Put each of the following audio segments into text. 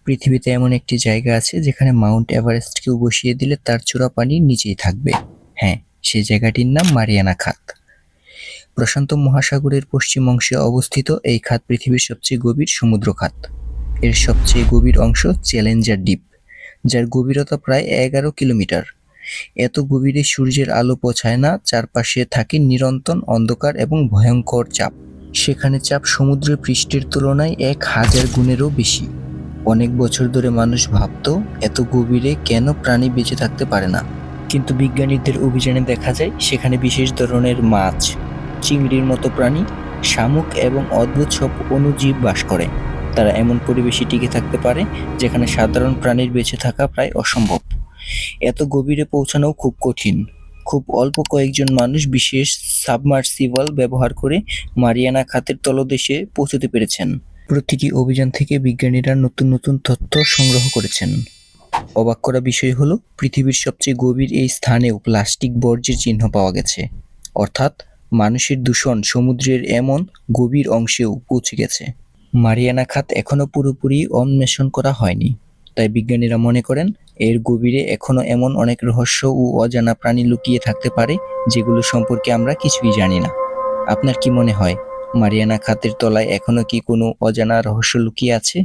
পৃথিবীতে এমন একটি জায়গা আছে যেখানে মাউন্ট এভারেস্টকেও বসিয়ে দিলে তার চূড়া পানির নিচেই থাকবে। হ্যাঁ, সেই জায়গাটির নাম মারিয়ানা খাত। প্রশান্ত মহাসাগরের পশ্চিম অংশে অবস্থিত এই খাত পৃথিবীর সবচেয়ে গভীর সমুদ্র খাত। এর সবচেয়ে গভীর অংশ চ্যালেঞ্জার দ্বীপ, যার গভীরতা প্রায় 11 কিলোমিটার। এত গভীরে সূর্যের আলো পৌঁছায় না, চারপাশে থাকে নিরন্তর অন্ধকার এবং ভয়ঙ্কর চাপ। সেখানে চাপ সমুদ্রের পৃষ্ঠের তুলনায় 1000 গুণেরও বেশি। অনেক বছর ধরে মানুষ ভাবত এত গভীরে কেন প্রাণী বেঁচে থাকতে পারে না, কিন্তু বিজ্ঞানীদের অভিযানে দেখা যায় সেখানে বিশেষ ধরনের মাছ, চিংড়ির মতো প্রাণী, শামুক এবং অদ্ভুত সব অণুজীব বাস করে। তারা এমন পরিবেশে টিকে থাকতে পারে যেখানে সাধারণ প্রাণীর বেঁচে থাকা প্রায় অসম্ভব। এত গভীরে পৌঁছানো খুব কঠিন। খুব অল্প কয়েকজন মানুষ বিশেষ সাবমার্সিবল ব্যবহার করে মারিয়ানা খাতের তলদেশে পৌঁছতে পেরেছেন। প্রতিটি অভিযান থেকে বিজ্ঞানীরা নতুন নতুন তথ্য সংগ্রহ করেছেন। অবাক করা বিষয় হলো, পৃথিবীর সবচেয়ে গভীর এই স্থানেও প্লাস্টিক বর্জ্যের চিহ্ন পাওয়া গেছে। অর্থাৎ মানুষের দূষণ সমুদ্রের এমন গভীর অংশেও পৌঁছে গেছে। মারিয়ানা খাত এখনো পুরোপুরি অন্বেষণ করা হয়নি, তাই বিজ্ঞানীরা মনে করেন এর গভীরে এখনো এমন অনেক রহস্য ও অজানা প্রাণী লুকিয়ে থাকতে পারে যেগুলো সম্পর্কে আমরা কিছুই জানি না। আপনার কি মনে হয়, মারিয়ানা খাতের তলায় এখনো কি কোনো অজানা রহস্য লুকিয়ে আছে?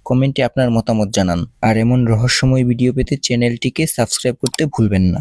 কমেন্টে আপনার মতামত জানান। আর এমন রহস্যময় ভিডিও পেতে চ্যানেলটিকে সাবস্ক্রাইব করতে ভুলবেন না।